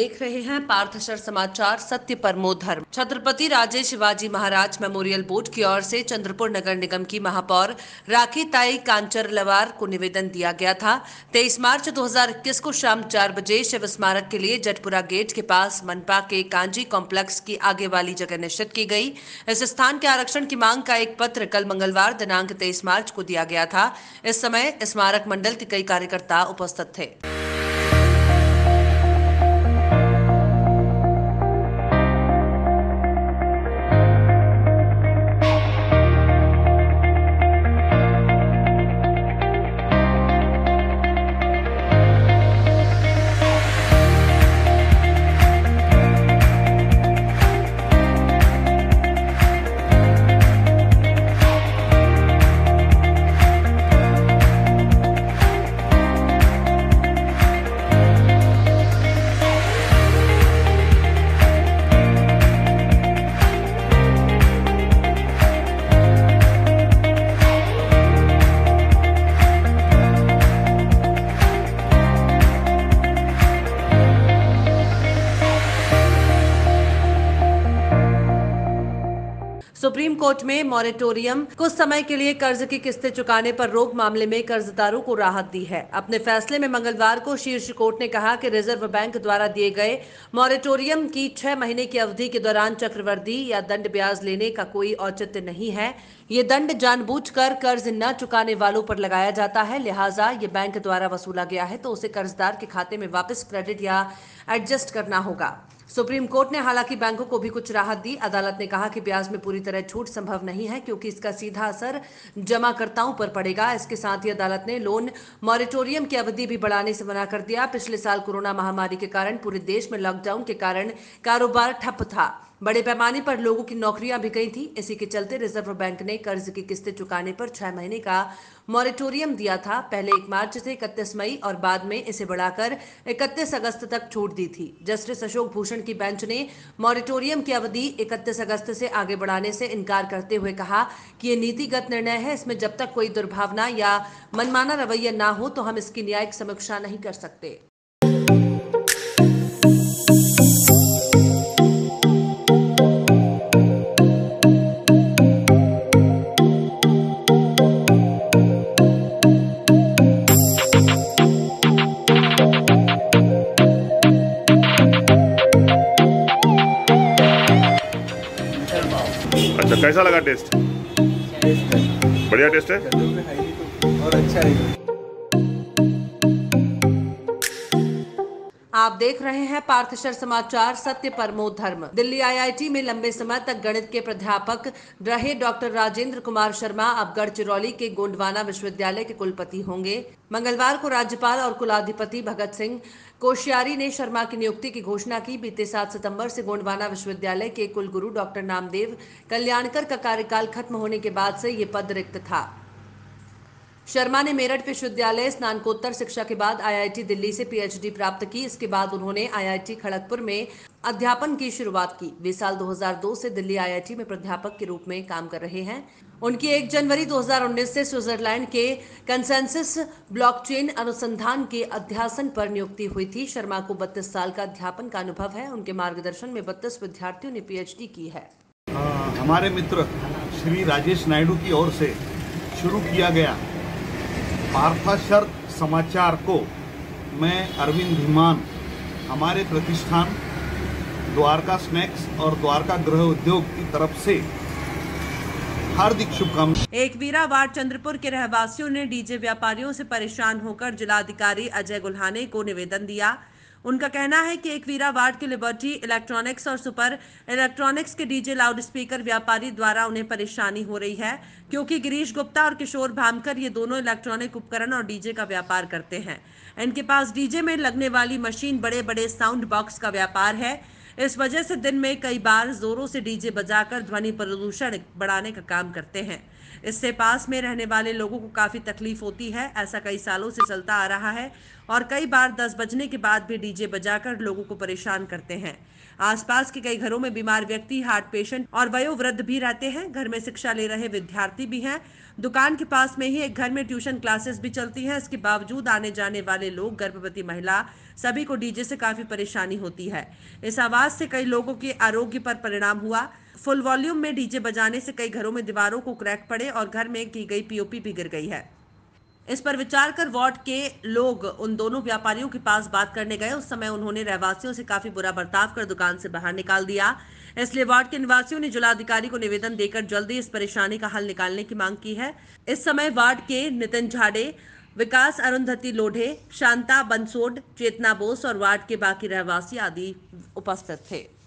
देख रहे हैं पार्थशर समाचार सत्य परमो धर्म। छत्रपति राजे शिवाजी महाराज मेमोरियल बोर्ड की ओर से चंद्रपुर नगर निगम की महापौर राखी ताई कांचरलवार को निवेदन दिया गया था। 23 मार्च 2021 को शाम 4 बजे शिव स्मारक के लिए जटपुरा गेट के पास मनपा के कांजी कॉम्प्लेक्स की आगे वाली जगह निश्चित की गई। इस स्थान के आरक्षण की मांग का एक पत्र कल मंगलवार दिनांक 23 मार्च को दिया गया था। इस समय स्मारक मंडल के कई कार्यकर्ता उपस्थित थे। सुप्रीम कोर्ट में मॉरेटोरियम कुछ समय के लिए कर्ज की किस्तें चुकाने पर रोक मामले में कर्जदारों को राहत दी है। अपने फैसले में मंगलवार को शीर्ष कोर्ट ने कहा कि रिजर्व बैंक द्वारा दिए गए मॉरेटोरियम की 6 महीने की अवधि के दौरान चक्रवृद्धि या दंड ब्याज लेने का कोई औचित्य नहीं है। ये दंड जानबूझकर कर्ज न चुकाने वालों पर लगाया जाता है, लिहाजा ये बैंक द्वारा वसूला गया है तो उसे कर्जदार के खाते में वापस क्रेडिट या एडजस्ट करना होगा। सुप्रीम कोर्ट ने हालांकि बैंकों को भी कुछ राहत दी। अदालत ने कहा कि ब्याज में पूरी तरह छूट संभव नहीं है क्योंकि इसका सीधा असर जमाकर्ताओं पर पड़ेगा। इसके साथ ही अदालत ने लोन मॉरेटोरियम की अवधि भी बढ़ाने से मना कर दिया। पिछले साल कोरोना महामारी के कारण पूरे देश में लॉकडाउन के कारण कारोबार ठप था। बड़े पैमाने पर लोगों की नौकरियां भी गई थी। इसी के चलते रिजर्व बैंक ने कर्ज की किस्तें चुकाने पर 6 महीने का मॉरेटोरियम दिया था। पहले 1 मार्च से 31 मई और बाद में इसे बढ़ाकर 31 अगस्त तक छूट दी थी। जस्टिस अशोक भूषण की बेंच ने मॉरेटोरियम की अवधि 31 अगस्त से आगे बढ़ाने से इनकार करते हुए कहा कि ये नीतिगत निर्णय है। इसमें जब तक कोई दुर्भावना या मनमाना रवैया ना हो तो हम इसकी न्यायिक समीक्षा नहीं कर सकते। अच्छा, कैसा लगा टेस्ट? बढ़िया टेस्ट है और अच्छा है। आप देख रहे हैं पार्थशर समाचार सत्य परमो धर्म। दिल्ली आईआईटी में लंबे समय तक गणित के प्राध्यापक रहे डॉक्टर राजेंद्र कुमार शर्मा अब गढ़चिरौली के गोंडवाना विश्वविद्यालय के कुलपति होंगे। मंगलवार को राज्यपाल और कुलाधिपति भगत सिंह कोश्यारी ने शर्मा की नियुक्ति की घोषणा की। बीते 7 सितंबर से गोंडवाना विश्वविद्यालय के कुलगुरु डॉक्टर नामदेव कल्याणकर का कार्यकाल खत्म होने के बाद से ये पद रिक्त था। शर्मा ने मेरठ विश्वविद्यालय स्नातकोत्तर शिक्षा के बाद आईआईटी दिल्ली से पीएचडी प्राप्त की। इसके बाद उन्होंने आईआईटी खड़गपुर में अध्यापन की शुरुआत की। वे साल 2002 से दिल्ली आईआईटी में प्राध्यापक के रूप में काम कर रहे हैं। उनकी 1 जनवरी 2019 से स्विट्जरलैंड के कंसेंसस ब्लॉकचेन अनुसंधान के अध्यासन पर नियुक्ति हुई थी। शर्मा को 32 साल का अध्यापन का अनुभव है। उनके मार्गदर्शन में 32 विद्यार्थियों ने पीएचडी की है। हमारे मित्र श्री राजेश नायडू की ओर से शुरू किया गया पार्थशर समाचार को मैं अरविंद धीमान, हमारे प्रतिष्ठान द्वारका स्नैक्स और द्वारका गृह उद्योग की तरफ से हार्दिक शुभकामनाएं। एकवीरा वार्ड चंद्रपुर के रहवासियों ने डीजे व्यापारियों से परेशान होकर जिलाधिकारी अजय गुल्हाने को निवेदन दिया। उनका कहना है कि एकवीरा वार्ड के लिबर्टी इलेक्ट्रॉनिक्स और सुपर इलेक्ट्रॉनिक्स के डीजे लाउडस्पीकर व्यापारी द्वारा उन्हें परेशानी हो रही है क्योंकि गिरीश गुप्ता और किशोर भामकर ये दोनों इलेक्ट्रॉनिक उपकरण और डीजे का व्यापार करते हैं। इनके पास डीजे में लगने वाली मशीन, बड़े बड़े साउंड बॉक्स का व्यापार है। इस वजह से दिन में कई बार जोरों से डीजे बजाकर ध्वनि प्रदूषण बढ़ाने का काम करते हैं। इससे पास में रहने वाले लोगों को काफी तकलीफ होती है। ऐसा कई सालों से चलता आ रहा है और कई बार 10 बजने के बाद भी डीजे बजाकर लोगों को परेशान करते हैं। आसपास के कई घरों में बीमार व्यक्ति, हार्ट पेशेंट और वयोवृद्ध भी रहते हैं। घर में शिक्षा ले रहे विद्यार्थी भी हैं। दुकान के पास में ही एक घर में ट्यूशन क्लासेस भी चलती हैं। इसके बावजूद आने जाने वाले लोग, गर्भवती महिला, सभी को डीजे से काफी परेशानी होती है। इस आवाज से कई लोगों के आरोग्य पर परिणाम हुआ। फुल वॉल्यूम में डीजे बजाने से कई घरों में दीवारों को क्रैक पड़े और घर में की गई पीओपी भी गिर गई है। इस पर विचार कर वार्ड के लोग उन दोनों व्यापारियों के पास बात करने गए। उस समय उन्होंने रहवासियों से काफी बुरा बर्ताव कर दुकान से बाहर निकाल दिया। इसलिए वार्ड के निवासियों ने जिलाधिकारी को निवेदन देकर जल्दी इस परेशानी का हल निकालने की मांग की है। इस समय वार्ड के नितिन झाड़े, विकास अरुंधति लोढ़े, शांता बंसोड, चेतना बोस और वार्ड के बाकी रहवासी आदि उपस्थित थे।